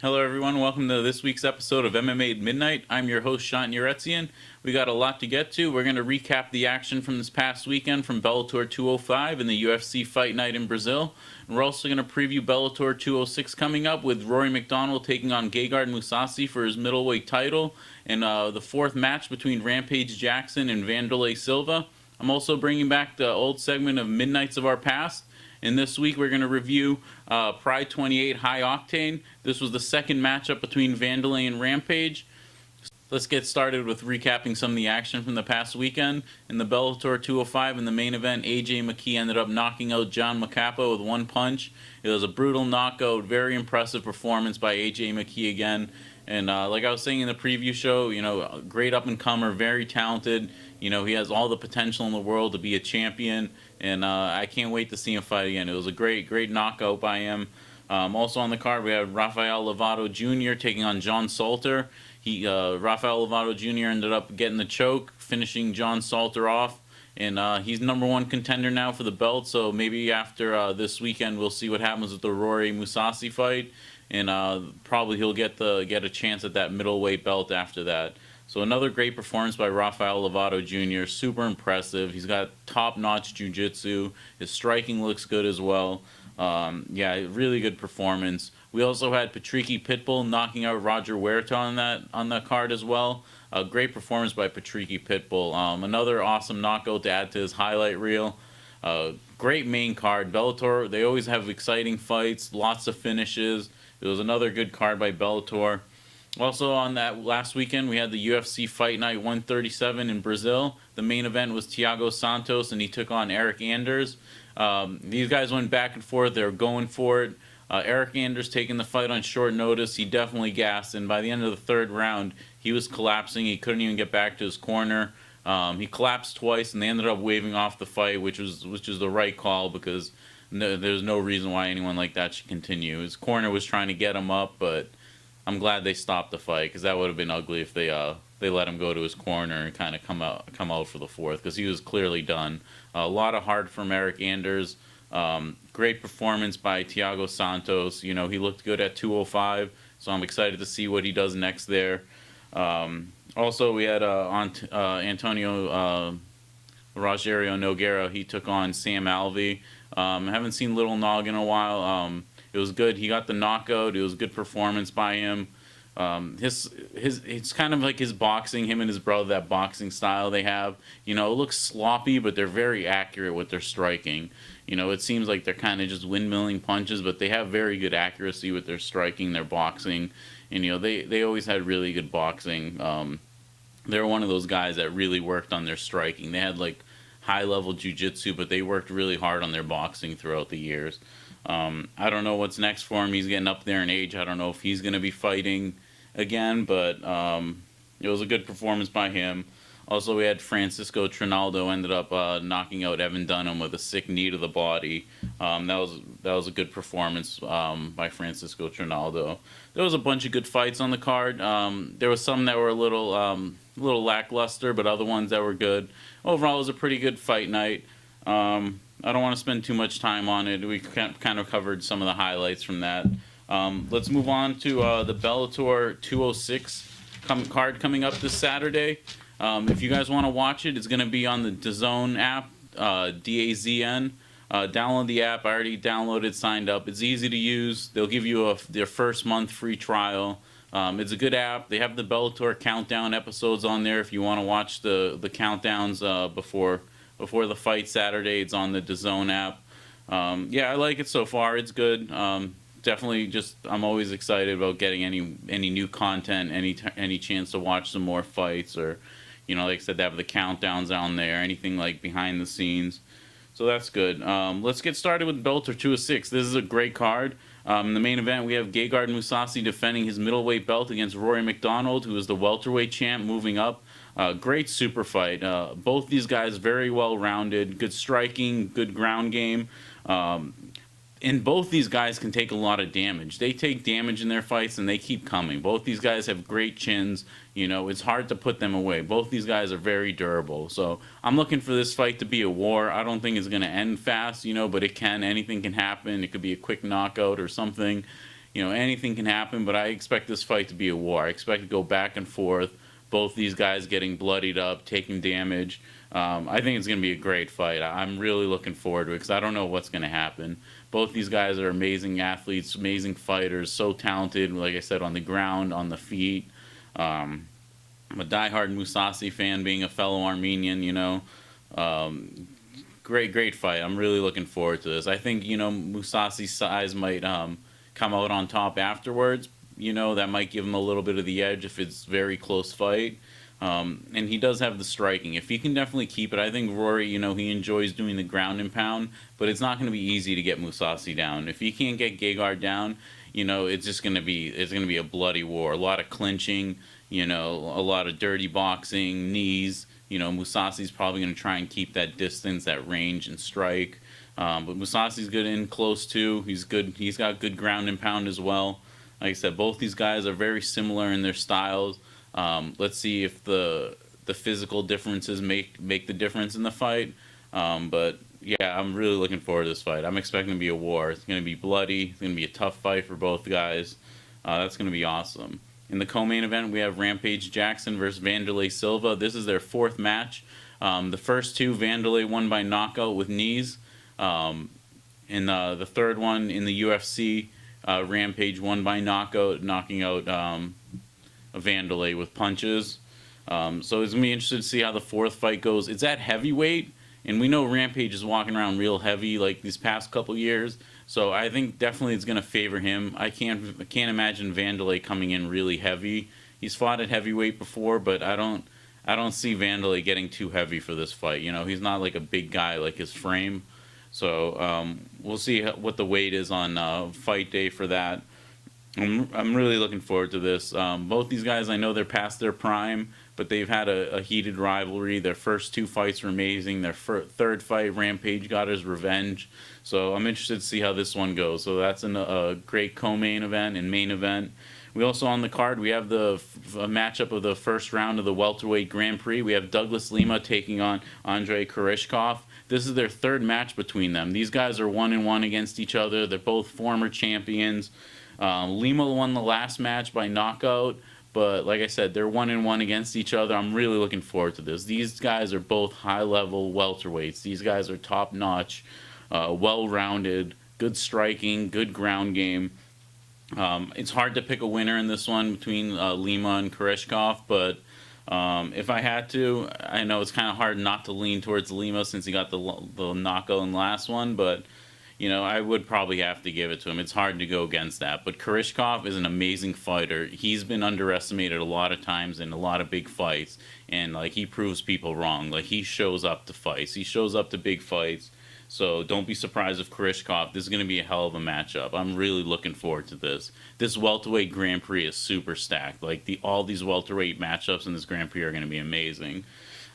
Hello, everyone. Welcome to this week's episode of MMA at Midnight. I'm your host, Shant Yeretzian. We got a lot to get to. We're going to recap the action from this past weekend from Bellator 205 and the UFC Fight Night in Brazil. And we're also going to preview Bellator 206 coming up with Rory McDonald taking on Gegard Mousasi for his middleweight title and the fourth match between Rampage Jackson and Vanderlei Silva. I'm also bringing back the old segment of Midnights of Our Past. And this week we're going to review Pride 28 High Octane. This was the second matchup between Vanderlei and Rampage. Let's get started with recapping some of the action from the past weekend. In the Bellator 205 in the main event, AJ McKee ended up knocking out John Macapa with one punch. It was a brutal knockout, very impressive performance by AJ McKee again. And like I was saying in the preview show, great up-and-comer, very talented. He has all the potential in the world to be a champion. And I can't wait to see him fight again. It was a great knockout by him. Also on the card, we have Rafael Lovato Jr. taking on John Salter. Rafael Lovato Jr. ended up getting the choke, finishing John Salter off. And he's number one contender now for the belt. So maybe after this weekend, we'll see what happens with the Rory Mousasi fight. And probably he'll get a chance at that middleweight belt after that. So another great performance by Rafael Lovato Jr. Super impressive. He's got top-notch jiu-jitsu. His striking looks good as well. Really good performance. We also had Patricky Pitbull knocking out Roger Huerta on that card as well. A great performance by Patricky Pitbull. Another awesome knockout to add to his highlight reel. Great main card. Bellator, they always have exciting fights, lots of finishes. It was another good card by Bellator. Also on that last weekend, we had the UFC Fight Night 137 in Brazil. The main event was Thiago Santos, and he took on Eric Anders. These guys went back and forth. They were going for it. Eric Anders taking the fight on short notice. He definitely gassed, and by the end of the third round, he was collapsing. He couldn't even get back to his corner. He collapsed twice, and they ended up waving off the fight, which was the right call because there's no reason why anyone like that should continue. His corner was trying to get him up, but I'm glad they stopped the fight because that would have been ugly if they let him go to his corner and kind of come out for the fourth because he was clearly done. A lot of heart from Eric Anders. Great performance by Thiago Santos. He looked good at 205, so I'm excited to see what he does next there. Also, we had Antonio Rogerio Nogueira. He took on Sam Alvey. I haven't seen Little Nog in a while. It was good. He got the knockout. It was a good performance by him. It's kind of like his boxing, him and his brother, that boxing style they have. It looks sloppy, but they're very accurate with their striking. It seems like they're kind of just windmilling punches, but they have very good accuracy with their striking, their boxing. And, they always had really good boxing. They're one of those guys that really worked on their striking. They had, high-level jiu-jitsu, but they worked really hard on their boxing throughout the years. I don't know what's next for him. He's getting up there in age. I don't know if he's going to be fighting again, but it was a good performance by him. Also, we had Francisco Trinaldo ended up knocking out Evan Dunham with a sick knee to the body. That was a good performance by Francisco Trinaldo. There was a bunch of good fights on the card. There was some that were a little lackluster, but other ones that were good. Overall, it was a pretty good fight night. I don't want to spend too much time on it. We kind of covered some of the highlights from that. Let's move on to the Bellator 206 card coming up this Saturday. If you guys want to watch it, it's going to be on the DAZN app, DAZN. Download the app. I already downloaded, signed up. It's easy to use. They'll give you their first month free trial. It's a good app. They have the Bellator countdown episodes on there if you want to watch the countdowns before the fight Saturday. It's on the DAZN app. I like it so far. It's good. Definitely I'm always excited about getting any new content, any chance to watch some more fights or, like I said, they have the countdowns on there, anything like behind the scenes. So that's good. Let's get started with Bellator 206. This is a great card. In the main event, we have Gegard Mousasi defending his middleweight belt against Rory McDonald, who is the welterweight champ, moving up. Great super fight. Both these guys very well-rounded, good striking, good ground game. And both these guys can take a lot of damage. They take damage in their fights, and they keep coming. Both these guys have great chins. It's hard to put them away. Both these guys are very durable. So I'm looking for this fight to be a war. I don't think it's going to end fast, but it can. Anything can happen. It could be a quick knockout or something. anything can happen, but I expect this fight to be a war. I expect to go back and forth, both these guys getting bloodied up, taking damage. I think it's going to be a great fight. I'm really looking forward to it because I don't know what's going to happen. Both these guys are amazing athletes, amazing fighters, so talented, like I said, on the ground, on the feet. I'm a diehard Mousasi fan, being a fellow Armenian, great fight. I'm really looking forward to this. I think, Mousasi's size might come out on top afterwards. That might give him a little bit of the edge if it's a very close fight. And he does have the striking. If he can definitely keep it, I think Rory, he enjoys doing the ground and pound, but it's not going to be easy to get Mousasi down. If he can't get Gegard down, it's going to be a bloody war. A lot of clinching, a lot of dirty boxing, knees. Mousasi's probably going to try and keep that distance, that range and strike. But Mousasi's good in close too. He's good. He's got good ground and pound as well. Like I said, both these guys are very similar in their styles. Let's see if the physical differences make the difference in the fight. But yeah, I'm really looking forward to this fight. I'm expecting it to be a war. It's going to be bloody. It's going to be a tough fight for both guys. That's going to be awesome. In the co-main event, we have Rampage Jackson versus Vanderlei Silva. This is their fourth match. The first two, Vanderlei won by knockout with knees. And the third one in the UFC, Rampage won by knockout, knocking out Vanderlei with punches. So it's going to be interesting to see how the fourth fight goes. It's at heavyweight, and we know Rampage is walking around real heavy like these past couple years. So I think definitely it's going to favor him. I can't imagine Vanderlei coming in really heavy. He's fought at heavyweight before, but I don't see Vanderlei getting too heavy for this fight. He's not like a big guy like his frame. So we'll see what the weight is on fight day for that. I'm really looking forward to this. Both these guys, I know they're past their prime, but they've had a heated rivalry. Their first two fights were amazing. Their third fight, Rampage got his revenge. So I'm interested to see how this one goes. So that's a great co-main event and main event. We also on the card, we have the matchup of the first round of the welterweight Grand Prix. We have Douglas Lima taking on Andrei Koreshkov. This is their third match between them. These guys are 1-1 against each other. They're both former champions. Lima won the last match by knockout, but like I said, they're 1-1 against each other. I'm really looking forward to this. These guys are both high-level welterweights. These guys are top-notch, well-rounded, good striking, good ground game. It's hard to pick a winner in this one between Lima and Koreshkov, but if I had to, I know it's kind of hard not to lean towards Lima since he got the knockout in the last one, but I would probably have to give it to him. It's hard to go against that. But Koreshkov is an amazing fighter. He's been underestimated a lot of times in a lot of big fights, and he proves people wrong. He shows up to fights. He shows up to big fights. So don't be surprised if Koreshkov, this is going to be a hell of a matchup. I'm really looking forward to this. This welterweight Grand Prix is super stacked. All these welterweight matchups in this Grand Prix are going to be amazing.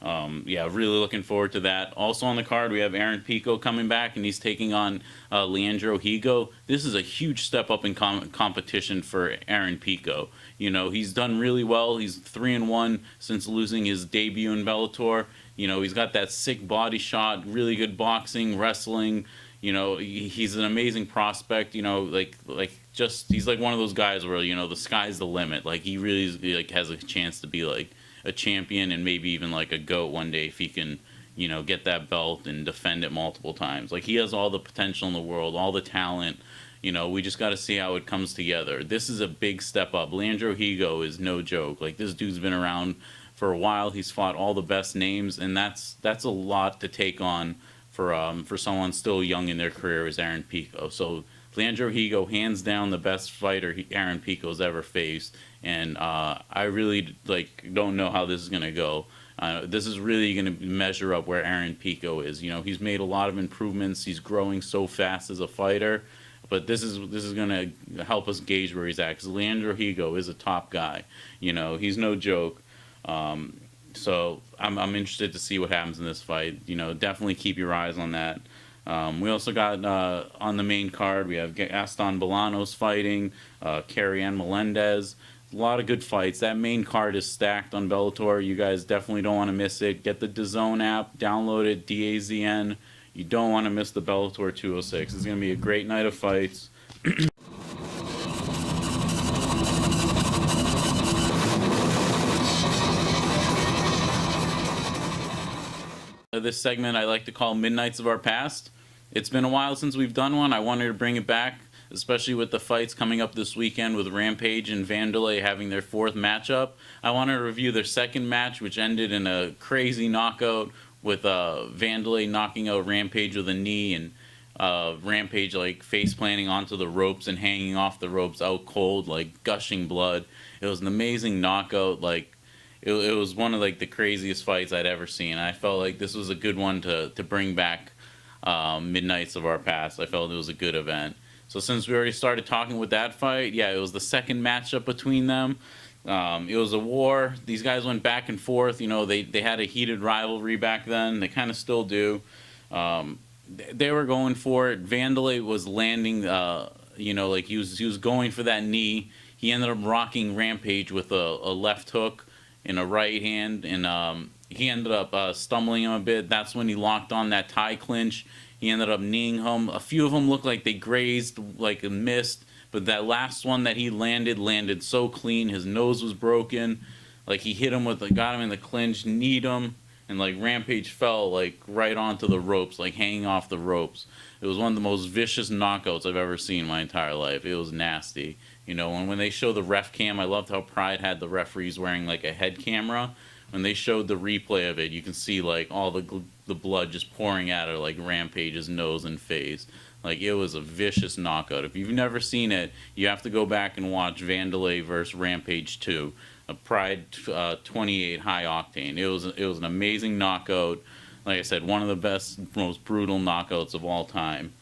Yeah, really looking forward to that. Also on the card, we have Aaron Pico coming back, and he's taking on Leandro Higo. This is a huge step up in competition for Aaron Pico. He's done really well. He's 3-1 since losing his debut in Bellator. He's got that sick body shot, really good boxing, wrestling. He's an amazing prospect. He's like one of those guys where the sky's the limit. He really has a chance to be a champion and maybe even a GOAT one day if he can get that belt and defend it multiple times. He has all the potential in the world, all the talent. We just got to see how it comes together. This is a big step up. Leandro Higo is no joke. This dude's been around for a while. He's fought all the best names, and that's a lot to take on for someone still young in their career as Aaron Pico. So Leandro Higo, hands down the best fighter Aaron Pico's ever faced, and I really don't know how this is going to go. This is really going to measure up where Aaron Pico is. He's made a lot of improvements. He's growing so fast as a fighter, but this is going to help us gauge where he's at, because Leandro Higo is a top guy. He's no joke. So I'm interested to see what happens in this fight. Definitely keep your eyes on that. We also got on the main card, we have Gaston Bolanos fighting, Carrie Ann Melendez. A lot of good fights. That main card is stacked on Bellator. You guys definitely don't want to miss it. Get the DAZN app, download it, DAZN. You don't want to miss the Bellator 206. It's going to be a great night of fights. this segment I like to call Midnights of Our Past. It's been a while since we've done one. I wanted to bring it back, especially with the fights coming up this weekend with Rampage and Vanderlei having their fourth matchup. I want to review their second match, which ended in a crazy knockout with Vanderlei knocking out Rampage with a knee, and Rampage like face planting onto the ropes and hanging off the ropes out cold, like gushing blood. It was an amazing knockout. Like it was one of like the craziest fights I'd ever seen. I felt like this was a good one to bring back Midnights of Our Past. I felt it was a good event. So since we already started talking with that fight, yeah, it was the second matchup between them. It was a war. These guys went back and forth. You know, they had a heated rivalry back then. They kind of still do. They were going for it. Vanderlei was landing, you know, like he was going for that knee. He ended up rocking Rampage with a left hook and a right hand, and he ended up stumbling him a bit. That's when he locked on that tie clinch. He ended up kneeing him. A few of them looked like they grazed, like a missed, but that last one that he landed so clean. His nose was broken. Like he hit him got him in the clinch, kneed him, and like Rampage fell like right onto the ropes, like hanging off the ropes. It was one of the most vicious knockouts I've ever seen in my entire life. It was nasty. You know, and when they show the ref cam, I loved how Pride had the referees wearing like a head camera. When they showed the replay of it, you can see like all the blood just pouring out of like Rampage's nose and face. Like it was a vicious knockout. If you've never seen it, you have to go back and watch Vanderlei versus Rampage 2, a Pride 28 high octane. It was an amazing knockout. Like I said, one of the best, most brutal knockouts of all time.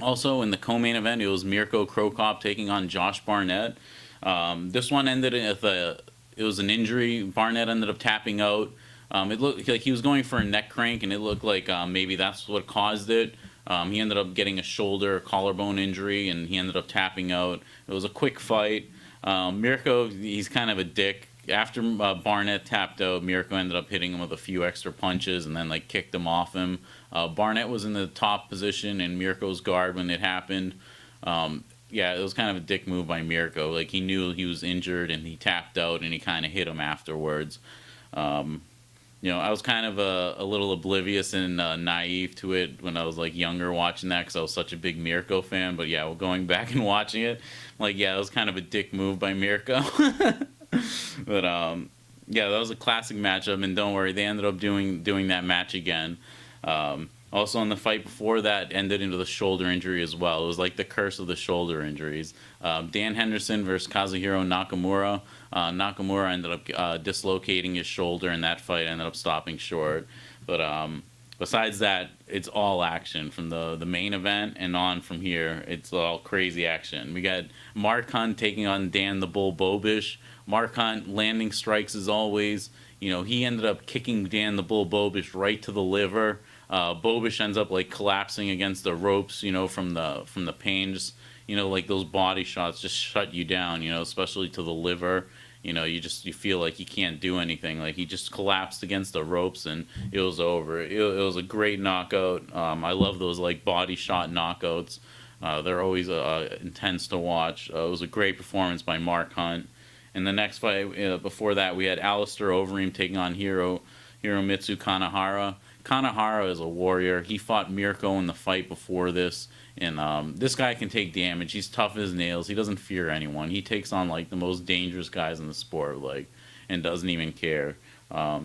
Also in the co-main event, it was Mirko Cro Cop taking on Josh Barnett. This one ended it was an injury. Barnett ended up tapping out. It looked like he was going for a neck crank, and it looked like maybe that's what caused it. He ended up getting a shoulder, collarbone injury, and he ended up tapping out. It was a quick fight. Mirko, he's kind of a dick. After Barnett tapped out, Mirko ended up hitting him with a few extra punches and then like kicked him off him. Barnett was in the top position in Mirko's guard when it happened. Yeah, it was kind of a dick move by Mirko. Like he knew he was injured and he tapped out and he kind of hit him afterwards. You know, I was kind of a little oblivious and naive to it when I was like younger watching that because I was such a big Mirko fan. But yeah, going back and watching it, like yeah, it was kind of a dick move by Mirko. But yeah, that was a classic matchup, and don't worry, they ended up doing that match again. Also, in the fight before that, ended into the shoulder injury as well. It was like the curse of the shoulder injuries. Dan Henderson versus Kazuhiro Nakamura. Nakamura ended up dislocating his shoulder, and that fight ended up stopping short. But besides that, it's all action from the main event and on from here. It's all crazy action. We got Mark Hunt taking on Dan the Bull Bobish. Mark Hunt landing strikes as always. You know, he ended up kicking Dan the Bull Bobish right to the liver. Bobish ends up like collapsing against the ropes, you know, from the pain. Just, you know, like those body shots just shut you down, you know, especially to the liver. You know, you feel like you can't do anything. Like he just collapsed against the ropes and it was over. It was a great knockout. I love those like body shot knockouts. They're always intense to watch. It was a great performance by Mark Hunt. In the next fight before that, we had Alistair Overeem taking on Hiromitsu Kanehara. Kanehara is a warrior. He fought Mirko in the fight before this, and this guy can take damage. He's tough as nails. He doesn't fear anyone. He takes on like the most dangerous guys in the sport, like, and doesn't even care.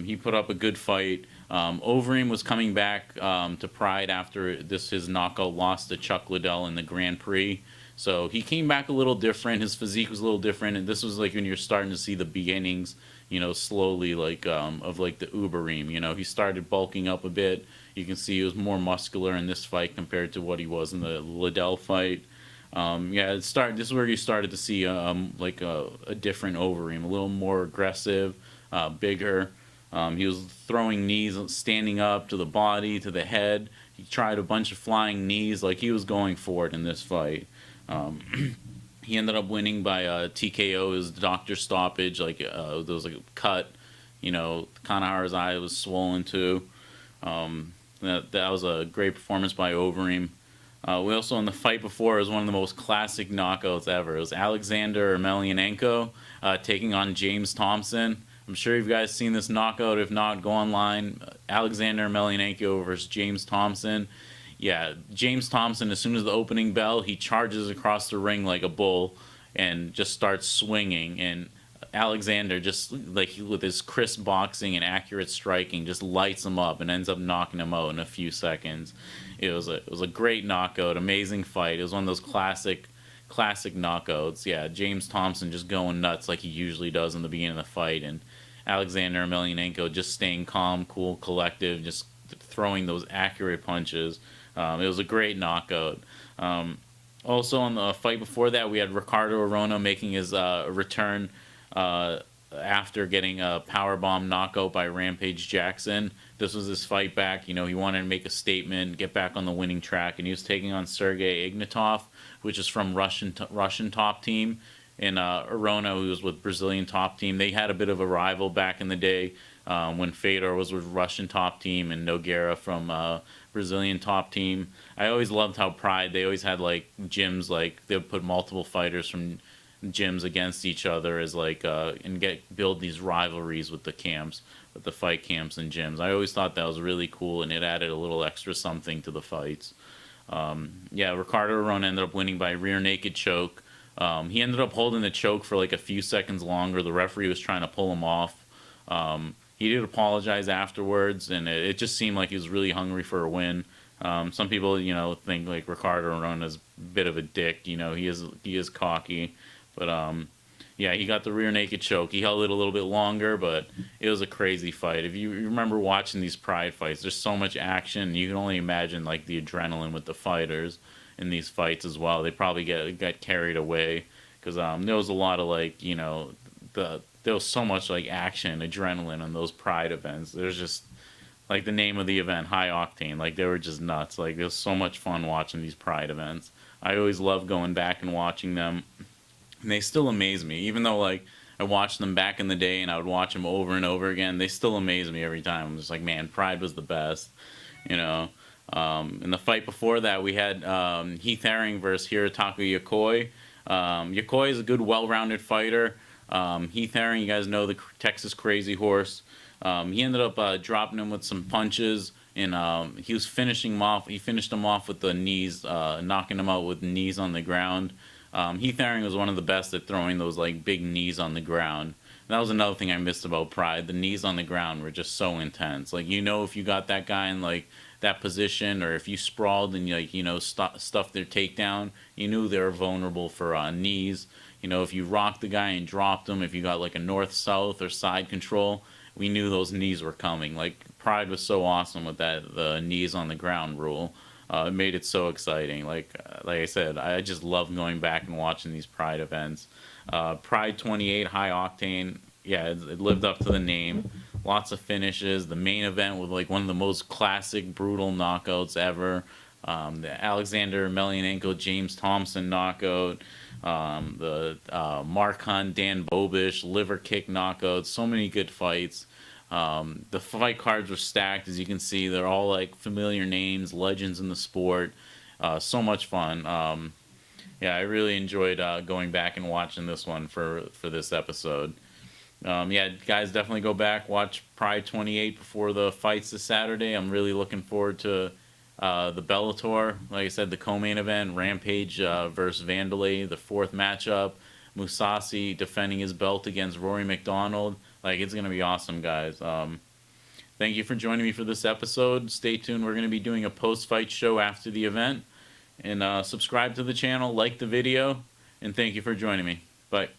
He put up a good fight. Overeem was coming back to Pride after his knockout loss to Chuck Liddell in the Grand Prix. So he came back a little different. His physique was a little different, and this was like when you're starting to see the beginnings, you know, slowly like of like the Ubereem. You know, he started bulking up a bit. You can see he was more muscular in this fight compared to what he was in the Liddell fight. Yeah, this is where you started to see like a different Overeem, a little more aggressive, bigger. He was throwing knees, standing up to the body, to the head. He tried a bunch of flying knees, like he was going for it in this fight. He ended up winning by TKO, his doctor stoppage. Like there was like a cut, you know. Kanehara's eye was swollen too. That was a great performance by Overeem. We also, in the fight before, it was one of the most classic knockouts ever. It was Alexander Emelianenko taking on James Thompson. I'm sure you guys seen this knockout. If not, go online. Alexander Emelianenko versus James Thompson. Yeah, James Thompson, as soon as the opening bell, he charges across the ring like a bull and just starts swinging. And Alexander, just like with his crisp boxing and accurate striking, just lights him up and ends up knocking him out in a few seconds. It was a great knockout, amazing fight. It was one of those classic knockouts. Yeah, James Thompson just going nuts like he usually does in the beginning of the fight, and Alexander Emelianenko just staying calm, cool, collective, just throwing those accurate punches. It was a great knockout. Also, on the fight before that, we had Ricardo Arona making his return after getting a powerbomb knockout by Rampage Jackson. This was his fight back. You know, he wanted to make a statement, get back on the winning track, and he was taking on Sergey Ignatov, which is from Russian top team, and Arona, who was with Brazilian top team. They had a bit of a rival back in the day when Fedor was with Russian top team and Nogueira from Brazilian top team. I always loved how Pride, they always had like gyms, like they would put multiple fighters from gyms against each other as like and build these rivalries with the camps, with the fight camps and gyms. I always thought that was really cool, and it added a little extra something to the fights. Yeah, Ricardo Arona ended up winning by rear naked choke. He ended up holding the choke for like a few seconds longer. The referee was trying to pull him off. He did apologize afterwards, and it just seemed like he was really hungry for a win. Some people, you know, think like Ricardo Arona is a bit of a dick. You know, he is cocky, but yeah, he got the rear naked choke. He held it a little bit longer, but it was a crazy fight. If you remember watching these Pride fights, there's so much action. You can only imagine like the adrenaline with the fighters in these fights as well. They probably got carried away because there was a lot of like, you know, there was so much like action, adrenaline on those Pride events. There's just like the name of the event, High Octane. Like they were just nuts. Like it was so much fun watching these Pride events. I always love going back and watching them. And they still amaze me, even though like I watched them back in the day and I would watch them over and over again. They still amaze me every time. I'm just like, man, Pride was the best, you know. In the fight before that, we had Heath Herring versus Hirotaka Yokoi. Yokoi is a good, well-rounded fighter. Heath Herring, you guys know, the Texas Crazy Horse. He ended up dropping him with some punches, and he was finishing him off. He finished him off with the knees, knocking him out with knees on the ground. Heath Herring was one of the best at throwing those like big knees on the ground. And that was another thing I missed about Pride. The knees on the ground were just so intense. Like, you know, if you got that guy in like that position, or if you sprawled and like, you know, stuffed their takedown, you knew they were vulnerable for knees. You know, if you rocked the guy and dropped him, if you got like a north-south or side control, we knew those knees were coming. Like, Pride was so awesome with that, the knees on the ground rule. It made it so exciting. Like I said, I just love going back and watching these Pride events. Pride 28, High Octane, yeah, it lived up to the name. Lots of finishes. The main event was like one of the most classic, brutal knockouts ever. The Alexander Emelianenko, James Thompson knockout. The Mark Hunt, Dan Bobish, liver kick knockouts. So many good fights. The fight cards were stacked, as you can see. They're all like familiar names, legends in the sport. So much fun. Yeah, I really enjoyed going back and watching this one for this episode. Yeah, guys, definitely go back, watch Pride 28 before the fights this Saturday. I'm really looking forward to the Bellator. Like I said, the co-main event, Rampage versus Vanderlei, the fourth matchup. Mousasi defending his belt against Rory McDonald. Like, it's going to be awesome, guys. Thank you for joining me for this episode. Stay tuned. We're going to be doing a post-fight show after the event. And subscribe to the channel, like the video, and thank you for joining me. Bye.